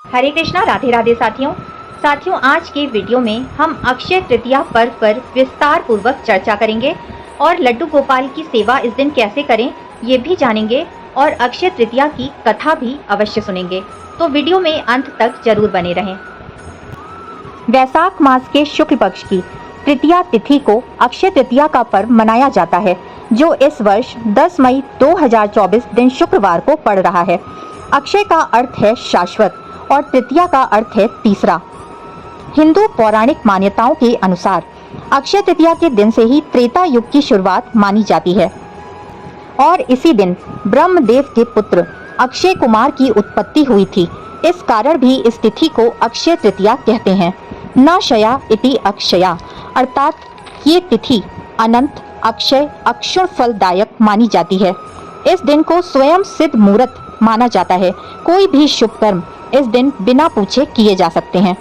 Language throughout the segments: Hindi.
हरे कृष्णा, राधे राधे साथियों। आज के वीडियो में हम अक्षय तृतीया पर्व पर विस्तार पूर्वक चर्चा करेंगे और लड्डू गोपाल की सेवा इस दिन कैसे करें ये भी जानेंगे और अक्षय तृतीया की कथा भी अवश्य सुनेंगे। तो वीडियो में अंत तक जरूर बने रहें। वैशाख मास के शुक्ल पक्ष की तृतीया तिथि को अक्षय तृतीया का पर्व मनाया जाता है, जो इस वर्ष 10 मई 2024 दिन शुक्रवार को पड़ रहा है। अक्षय का अर्थ है शाश्वत और तृतीया का अर्थ है तीसरा। हिंदू पौराणिक मान्यताओं के अनुसार अक्षय तृतीया के दिन से ही त्रेता युग की शुरुआत मानी जाती है और इसी दिन ब्रह्मदेव के पुत्र अक्षय कुमार की उत्पत्ति हुई थी। इस कारण भी इस तिथि को अक्षय तृतीया कहते हैं। न शया इति अक्षया, अर्थात ये तिथि अनंत, अक्षय, अक्षुण फलदायक मानी जाती है। इस दिन को स्वयं सिद्ध मुहूर्त माना जाता है। कोई भी शुभ कर्म इस दिन बिना पूछे किए जा सकते हैं।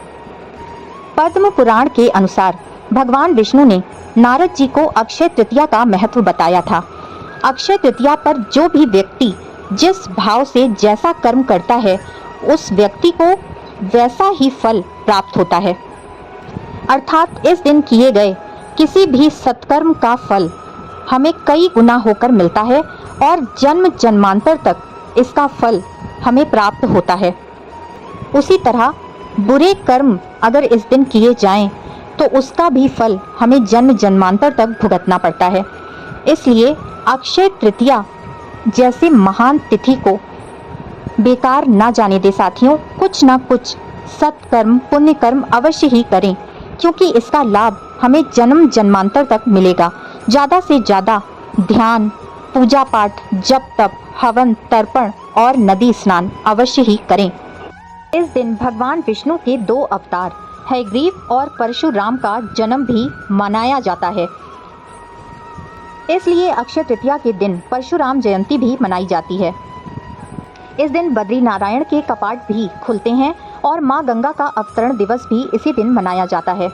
पद्म पुराण के अनुसार भगवान विष्णु ने नारद जी को अक्षय तृतीया का महत्व बताया था। अक्षय तृतीया पर जो भी व्यक्ति जिस भाव से जैसा कर्म करता है, उस व्यक्ति को वैसा ही फल प्राप्त होता है। अर्थात इस दिन किए गए किसी भी सत्कर्म का फल हमें कई गुना होकर मिलता है और जन्म जन्मांतर तक इसका फल हमें प्राप्त होता है। उसी तरह बुरे कर्म अगर इस दिन किए जाएं, तो उसका भी फल हमें जन्म जन्मांतर तक भुगतना पड़ता है। इसलिए अक्षय तृतीया जैसे महान तिथि को बेकार ना जाने दे साथियों। कुछ ना कुछ सत्कर्म, पुण्य कर्म अवश्य ही करें, क्योंकि इसका लाभ हमें जन्म जन्मांतर तक मिलेगा। ज़्यादा से ज़्यादा ध्यान, पूजा पाठ, जप तप, हवन, तर्पण और नदी स्नान अवश्य ही करें। इस दिन भगवान विष्णु के 2 अवतार हयग्रीव और परशुराम का जन्म भी मनाया जाता है। इसलिए अक्षय तृतीया के दिन परशुराम जयंती भी मनाई जाती है। इस दिन बद्री नारायण के कपाट भी खुलते हैं और माँ गंगा का अवतरण दिवस भी इसी दिन मनाया जाता है।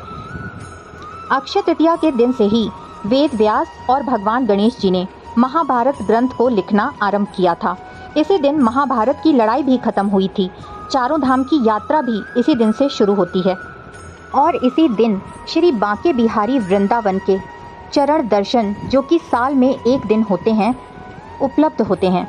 अक्षय तृतीया के दिन से ही वेद व्यास और भगवान गणेश जी ने महाभारत ग्रंथ को लिखना आरंभ किया था। इसी दिन महाभारत की लड़ाई भी खत्म हुई थी। चारों धाम की यात्रा भी इसी दिन से शुरू होती है और इसी दिन श्री बांके बिहारी वृंदावन के चरण दर्शन, जो कि साल में एक दिन होते हैं, उपलब्ध होते हैं,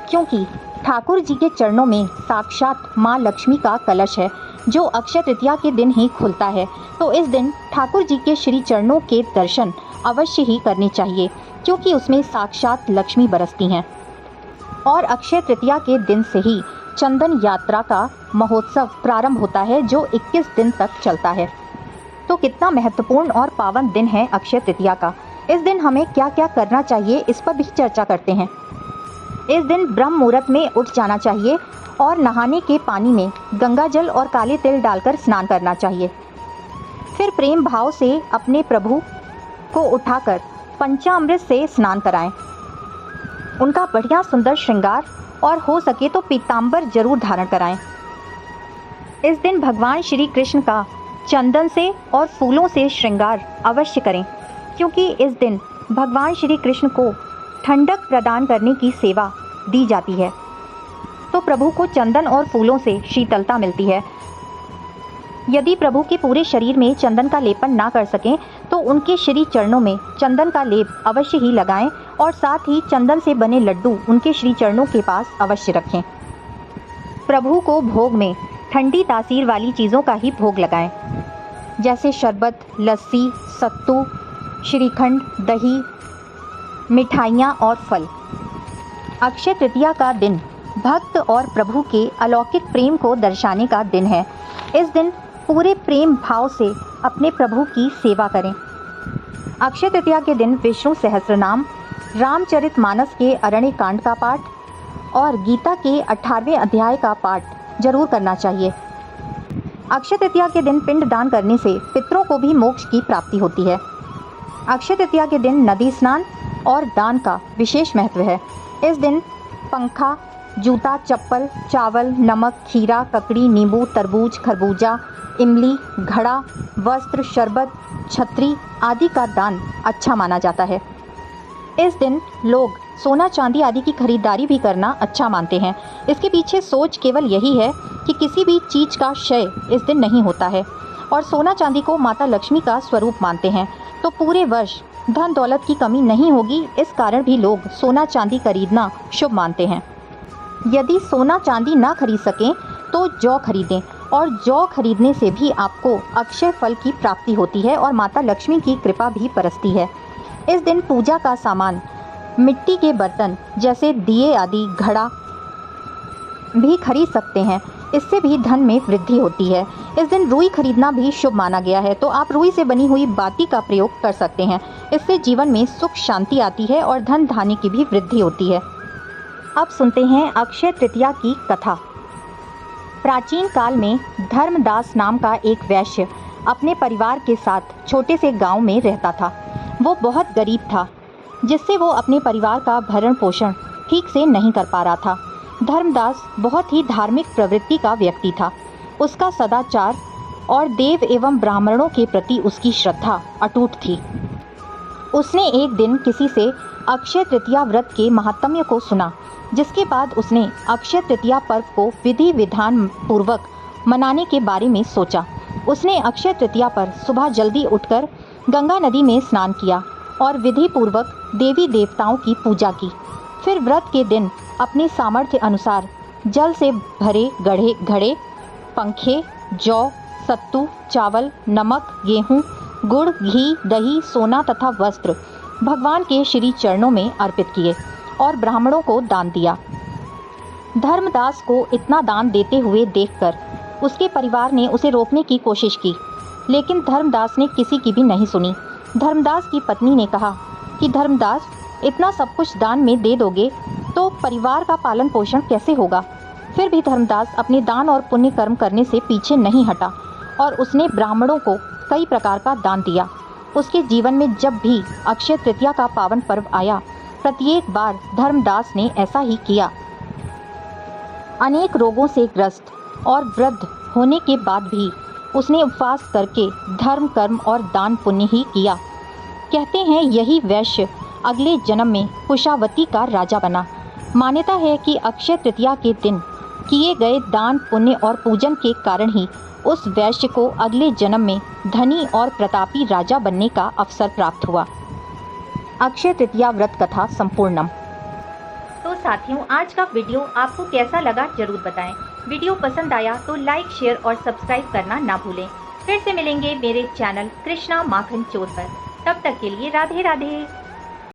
क्योंकि ठाकुर जी के चरणों में साक्षात माँ लक्ष्मी का कलश है, जो अक्षय तृतीया के दिन ही खुलता है। तो इस दिन ठाकुर जी के श्री चरणों के दर्शन अवश्य ही करने चाहिए, क्योंकि उसमें साक्षात लक्ष्मी बरसती हैं। और अक्षय तृतीया के दिन से ही चंदन यात्रा का महोत्सव प्रारंभ होता है, जो 21 दिन तक चलता है। तो कितना महत्वपूर्ण और पावन दिन है अक्षय तृतीया का। इस दिन हमें क्या क्या करना चाहिए, इस पर भी चर्चा करते हैं। इस दिन ब्रह्म मुहूर्त में उठ जाना चाहिए और नहाने के पानी में गंगा जल और काले तिल डालकर स्नान करना चाहिए। फिर प्रेम भाव से अपने प्रभु को उठाकर पंचामृत से स्नान कराएं। उनका बढ़िया सुंदर श्रृंगार और हो सके तो पीतांबर जरूर धारण कराएं। इस दिन भगवान श्री कृष्ण का चंदन से और फूलों से श्रृंगार अवश्य करें, क्योंकि इस दिन भगवान श्री कृष्ण को ठंडक प्रदान करने की सेवा दी जाती है। तो प्रभु को चंदन और फूलों से शीतलता मिलती है। यदि प्रभु के पूरे शरीर में चंदन का लेपन ना कर सकें, तो उनके श्री चरणों में चंदन का लेप अवश्य ही लगाएं और साथ ही चंदन से बने लड्डू उनके श्री चरणों के पास अवश्य रखें। प्रभु को भोग में ठंडी तासीर वाली चीज़ों का ही भोग लगाएं, जैसे शरबत, लस्सी, सत्तू, श्रीखंड, दही, मिठाइयाँ और फल। अक्षय तृतीया का दिन भक्त और प्रभु के अलौकिक प्रेम को दर्शाने का दिन है। इस दिन पूरे प्रेम भाव से अपने प्रभु की सेवा करें। अक्षय तृतीया के दिन विष्णु सहस्त्रनाम, रामचरितमानस के अरण्य कांड का पाठ और गीता के 18वें अध्याय का पाठ जरूर करना चाहिए। अक्षय तृतीया के दिन पिंड दान करने से पितरों को भी मोक्ष की प्राप्ति होती है। अक्षय तृतीया के दिन नदी स्नान और दान का विशेष महत्व है। इस दिन पंखा, जूता, चप्पल, चावल, नमक, खीरा, ककड़ी, नींबू, तरबूज, खरबूजा, इमली, घड़ा, वस्त्र, शरबत, छतरी आदि का दान अच्छा माना जाता है। इस दिन लोग सोना चांदी आदि की खरीदारी भी करना अच्छा मानते हैं। इसके पीछे सोच केवल यही है कि किसी भी चीज़ का क्षय इस दिन नहीं होता है और सोना चांदी को माता लक्ष्मी का स्वरूप मानते हैं, तो पूरे वर्ष धन दौलत की कमी नहीं होगी। इस कारण भी लोग सोना चांदी खरीदना शुभ मानते हैं। यदि सोना चांदी ना खरीद सकें तो जौ खरीदें, और जौ खरीदने से भी आपको अक्षय फल की प्राप्ति होती है और माता लक्ष्मी की कृपा भी बरसती है। इस दिन पूजा का सामान, मिट्टी के बर्तन जैसे दिए आदि, घड़ा भी खरीद सकते हैं। इससे भी धन में वृद्धि होती है। इस दिन रुई खरीदना भी शुभ माना गया है, तो आप रुई से बनी हुई बाती का प्रयोग कर सकते हैं। इससे जीवन में सुख शांति आती है और धन धान्य की भी वृद्धि होती है। अब सुनते हैं अक्षय तृतीया की कथा। प्राचीन काल में धर्मदास नाम का एक वैश्य अपने परिवार के साथ छोटे से गांव में रहता था। वो बहुत गरीब था, जिससे वो अपने परिवार का भरण पोषण ठीक से नहीं कर पा रहा था। धर्मदास बहुत ही धार्मिक प्रवृत्ति का व्यक्ति था। उसका सदाचार और देव एवं ब्राह्मणों के प्रति उसकी श्रद्धा अटूट थी। उसने एक दिन किसी से अक्षय तृतीया व्रत के महात्म्य को सुना, जिसके बाद उसने अक्षय तृतीया पर्व को विधि विधान पूर्वक मनाने के बारे में सोचा। उसने अक्षय तृतीया पर सुबह जल्दी उठकर गंगा नदी में स्नान किया और विधि पूर्वक देवी देवताओं की पूजा की। फिर व्रत के दिन अपने सामर्थ्य अनुसार जल से भरे घड़े, पंखे, जौ, सत्तू, चावल, नमक, गेहूँ, गुड़, घी, दही, सोना तथा वस्त्र भगवान के श्री चरणों में अर्पित किए और ब्राह्मणों को दान दिया। धर्मदास को इतना दान देते हुए देखकर उसके परिवार ने उसे रोकने की कोशिश की, लेकिन धर्मदास ने किसी की भी नहीं सुनी। धर्मदास की पत्नी ने कहा कि धर्मदास, इतना सब कुछ दान में दे दोगे तो परिवार का पालन पोषण कैसे होगा? फिर भी धर्मदास अपने दान और पुण्य कर्म करने से पीछे नहीं हटा और उसने ब्राह्मणों को कई प्रकार का दान दिया। उसके जीवन में जब भी अक्षय तृतीया का पावन पर्व आया, प्रत्येक बार धर्मदास ने ऐसा ही किया। अनेक रोगों से ग्रस्त और वृद्ध होने के बाद भी उसने उपवास करके धर्म, कर्म और दान पुण्य ही किया। कहते हैं यही वैश्य अगले जन्म में कुशावती का राजा बना। मान्यता है कि अक्षय तृतीया के दिन किए गए दान, पुण्य और पूजन के कारण ही उस वैश्य को अगले जन्म में धनी और प्रतापी राजा बनने का अवसर प्राप्त हुआ। अक्षय तृतीया व्रत कथा संपूर्णम। तो साथियों, आज का वीडियो आपको कैसा लगा जरूर बताएं। वीडियो पसंद आया तो लाइक, शेयर और सब्सक्राइब करना ना भूलें। फिर से मिलेंगे मेरे चैनल कृष्णा माखन चोर पर। तब तक के लिए राधे राधे।